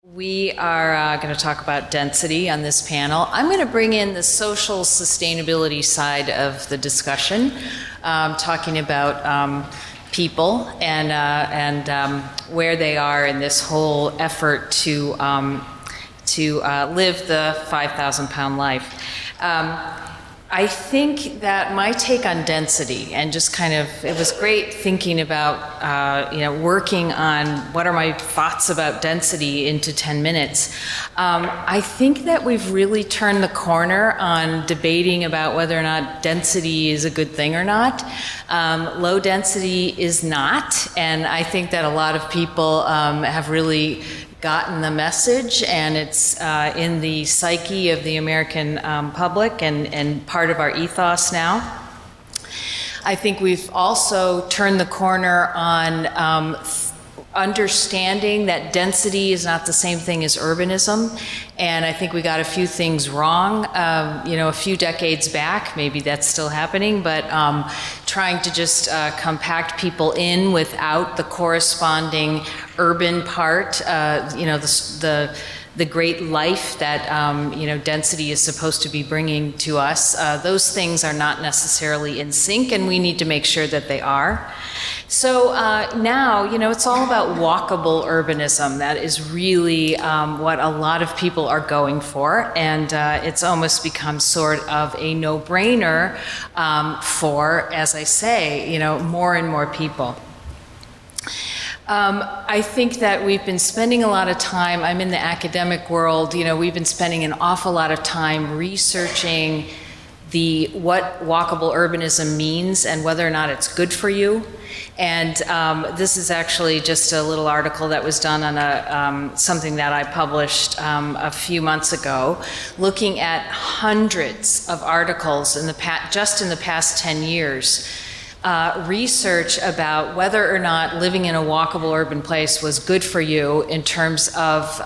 We are going to talk about density on this panel. I'm going to bring in the social sustainability side of the discussion, talking about people and where they are in this whole effort to live the 5,000-pound life. I think that my take on density and just kind of, it was great thinking about, working on what are my thoughts about density into 10 minutes. I think that we've really turned the corner on debating about whether or not density is a good thing or not. Low density is not, and I think that a lot of people have really gotten the message, and it's in the psyche of the American public and part of our ethos now. I think we've also turned the corner on understanding that density is not the same thing as urbanism, and I think we got a few things wrong, a few decades back. Maybe that's still happening, but trying to just compact people in without the corresponding urban part, the great life that density is supposed to be bringing to us. Those things are not necessarily in sync, and we need to make sure that they are. So now, it's all about walkable urbanism. That is really what a lot of people are going for, and it's almost become sort of a no-brainer for, as I say, more and more people. I think that we've been spending a lot of time, I'm in the academic world, we've been spending an awful lot of time researching what walkable urbanism means and whether or not it's good for you. And this is actually just a little article that was done on something that I published a few months ago, looking at hundreds of articles just in the past 10 years. Research about whether or not living in a walkable urban place was good for you in terms of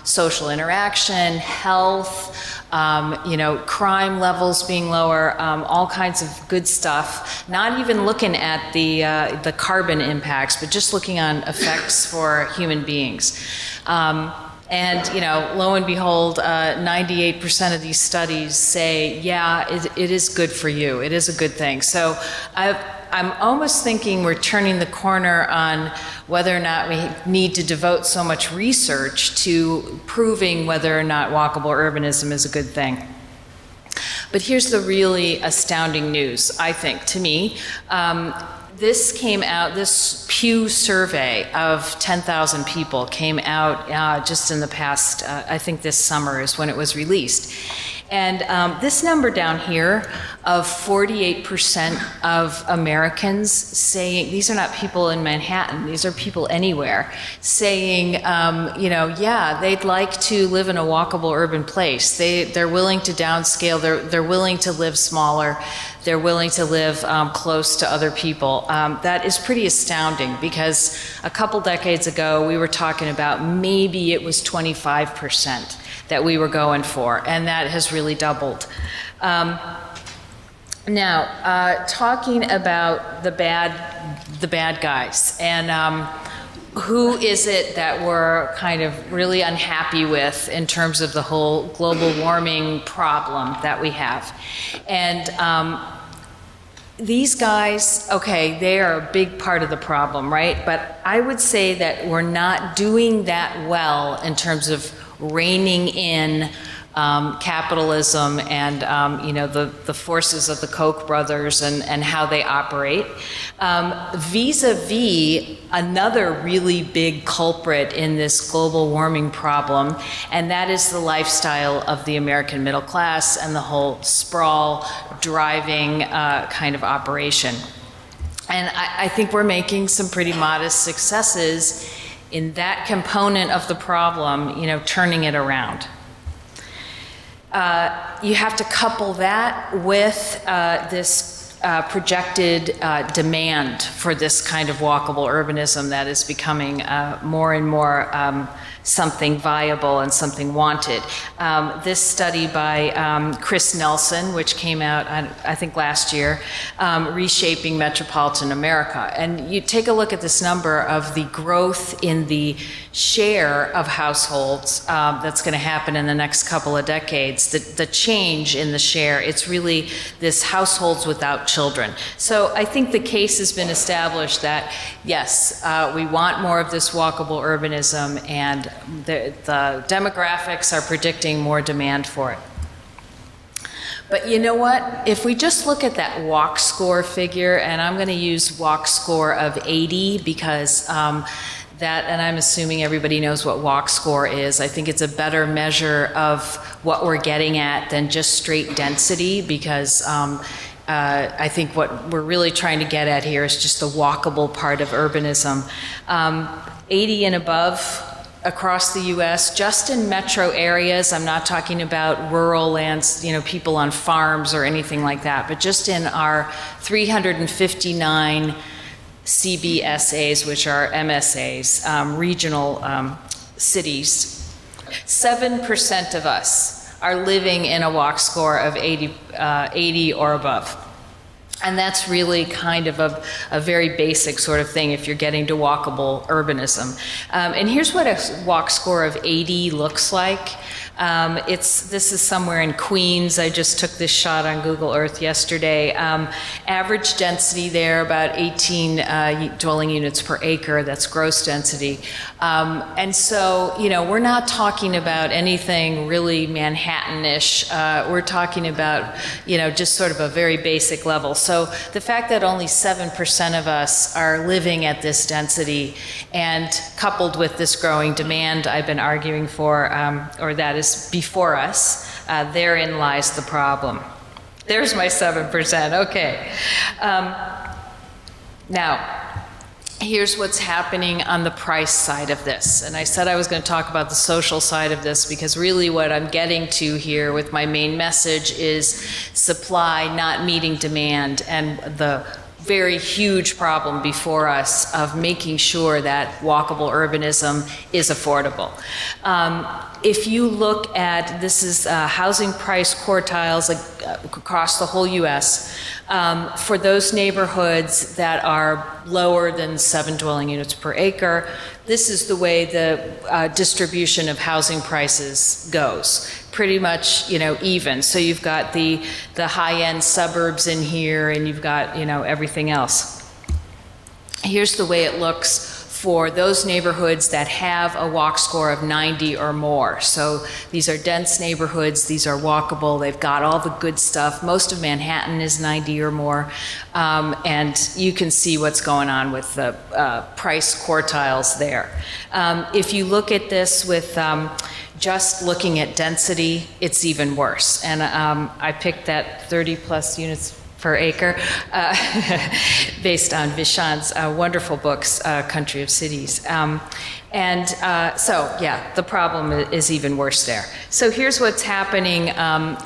social interaction, health, crime levels being lower, all kinds of good stuff. Not even looking at the carbon impacts, but just looking on effects for human beings. And, lo and behold, 98% of these studies say, yeah, it is good for you. It is a good thing. So I'm almost thinking we're turning the corner on whether or not we need to devote so much research to proving whether or not walkable urbanism is a good thing. But here's the really astounding news, I think, to me. This came out, this Pew survey of 10,000 people came out just in the past, I think this summer is when it was released. And this number down here of 48% of Americans saying, these are not people in Manhattan, these are people anywhere, saying, yeah, they'd like to live in a walkable urban place. They're willing to downscale, they're willing to live smaller, they're willing to live close to other people. That is pretty astounding, because a couple decades ago we were talking about maybe it was 25% that we were going for, and that has really doubled. Now, talking about the bad guys, and who is it that we're kind of really unhappy with in terms of the whole global warming problem that we have. And these guys, okay, they are a big part of the problem, right? But I would say that we're not doing that well in terms of reining in capitalism and the forces of the Koch brothers and how they operate, vis-a-vis another really big culprit in this global warming problem, and that is the lifestyle of the American middle class and the whole sprawl driving kind of operation. And I think we're making some pretty modest successes in that component of the problem, turning it around. You have to couple that with this projected demand for this kind of walkable urbanism that is becoming more and more something viable and something wanted. This study by Chris Nelson, which came out, I think last year, Reshaping Metropolitan America. And you take a look at this number of the growth in the share of households that's going to happen in the next couple of decades, the change in the share. It's really this households without children. So I think the case has been established that, yes, we want more of this walkable urbanism, and the demographics are predicting more demand for it. But you know what? If we just look at that walk score figure, and I'm going to use walk score of 80 because that, and I'm assuming everybody knows what walk score is. I think it's a better measure of what we're getting at than just straight density, because I think what we're really trying to get at here is just the walkable part of urbanism. 80 and above across the US, just in metro areas. I'm not talking about rural lands, you know, people on farms or anything like that, but just in our 359 CBSAs, which are MSAs, regional cities, 7% of us are living in a walk score of 80 or above. And that's really kind of a very basic sort of thing if you're getting to walkable urbanism. And here's what a walk score of 80 looks like. This is somewhere in Queens. I just took this shot on Google Earth yesterday. Average density there, about 18 dwelling units per acre. That's gross density. And so, you know, we're not talking about anything really Manhattan-ish. We're talking about, you know, just sort of a very basic level. So the fact that only 7% of us are living at this density, and coupled with this growing demand I've been arguing for, or that is before us, therein lies the problem. There's my 7%, okay. Now, here's what's happening on the price side of this. And I said I was going to talk about the social side of this, because really what I'm getting to here with my main message is supply not meeting demand, and the very huge problem before us of making sure that walkable urbanism is affordable. If you look at, this is housing price quartiles across the whole US, for those neighborhoods that are lower than 7 dwelling units per acre, this is the way the distribution of housing prices goes. Pretty much, you know, even. So you've got the high-end suburbs in here, and you've got, you know, everything else. Here's the way it looks for those neighborhoods that have a walk score of 90 or more. So these are dense neighborhoods, these are walkable, they've got all the good stuff. Most of Manhattan is 90 or more, and you can see what's going on with the price quartiles there. If you look at this with just looking at density, it's even worse. And I picked that 30 plus units per acre based on Vishan's wonderful books, Country of Cities. So yeah, the problem is even worse there. So here's what's happening.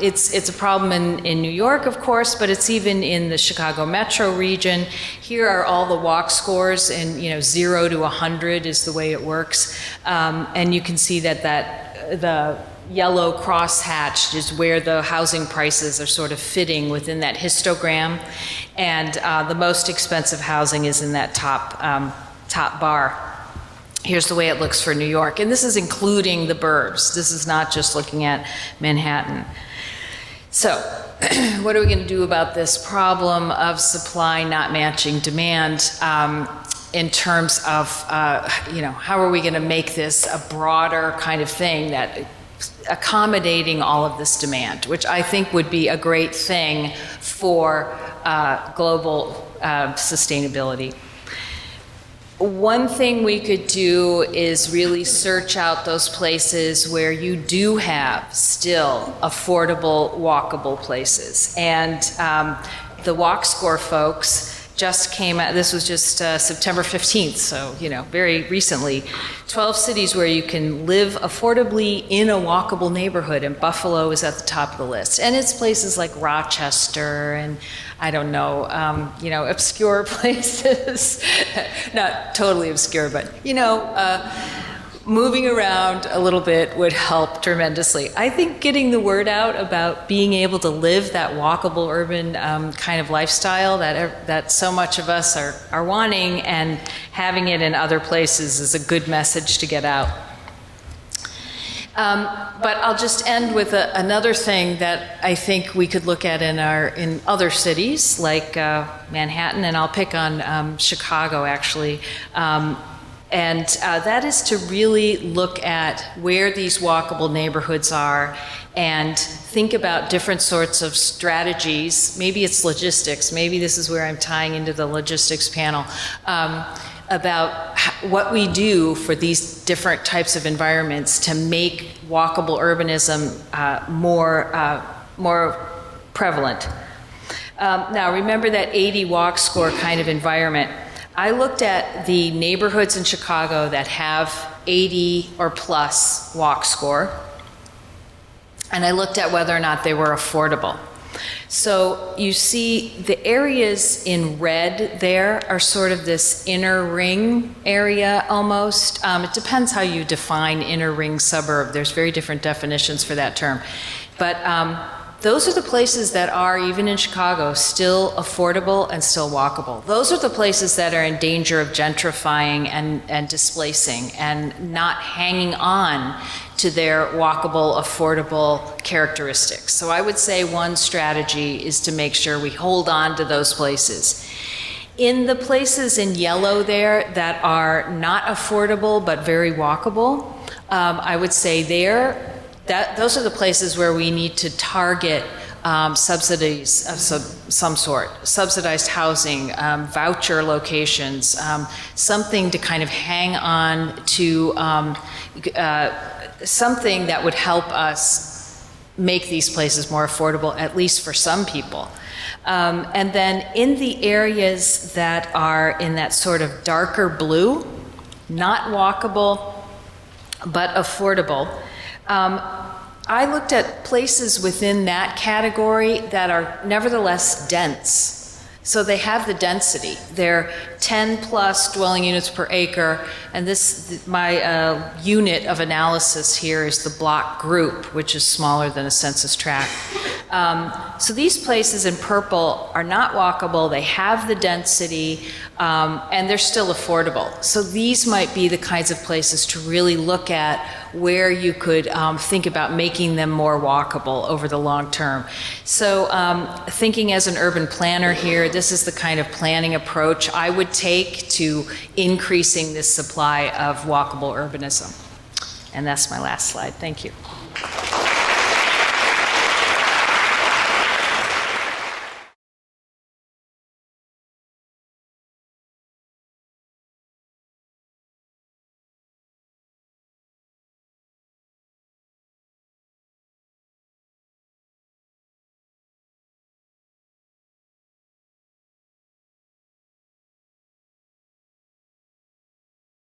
It's a problem in New York, of course, but it's even in the Chicago metro region. Here are all the walk scores, and 0 to 100 is the way it works. And you can see that the yellow cross-hatched is where the housing prices are sort of fitting within that histogram, and the most expensive housing is in that top bar. Here's the way it looks for New York, and this is including the burbs. This is not just looking at Manhattan. So what are we going to do about this problem of supply not matching demand in terms of, how are we going to make this a broader kind of thing that accommodating all of this demand, which I think would be a great thing for global sustainability. One thing we could do is really search out those places where you do have still affordable, walkable places. And the Walk Score folks just came out, this was just September 15th, so, very recently, 12 cities where you can live affordably in a walkable neighborhood, and Buffalo is at the top of the list. And it's places like Rochester and, I don't know, obscure places, not totally obscure, but, moving around a little bit would help tremendously. I think getting the word out about being able to live that walkable urban kind of lifestyle that so much of us are wanting, and having it in other places is a good message to get out. But I'll just end with another thing that I think we could look at in other cities like Manhattan, and I'll pick on Chicago actually. And that is to really look at where these walkable neighborhoods are and think about different sorts of strategies. Maybe it's logistics. Maybe this is where I'm tying into the logistics panel. About what we do for these different types of environments to make walkable urbanism more prevalent. Now, remember that 80 walk score kind of environment. I looked at the neighborhoods in Chicago that have 80 or plus walk score, and I looked at whether or not they were affordable. So you see the areas in red there are sort of this inner ring area almost. It depends how you define inner ring suburb. There's very different definitions for that term. But those are the places that are, even in Chicago, still affordable and still walkable. Those are the places that are in danger of gentrifying and displacing and not hanging on to their walkable, affordable characteristics. So I would say one strategy is to make sure we hold on to those places. In the places in yellow there that are not affordable but very walkable, I would say those are the places where we need to target subsidies of some sort, subsidized housing, voucher locations, something to kind of hang on to, something that would help us make these places more affordable, at least for some people. And then in the areas that are in that sort of darker blue, not walkable, but affordable, I looked at places within that category that are nevertheless dense. So they have the density. They're 10 plus dwelling units per acre, and my unit of analysis here is the block group, which is smaller than a census tract. So these places in purple are not walkable, they have the density, and they're still affordable. So these might be the kinds of places to really look at where you could think about making them more walkable over the long term. So thinking as an urban planner here, this is the kind of planning approach I would take to increasing this supply of walkable urbanism. And that's my last slide. Thank you.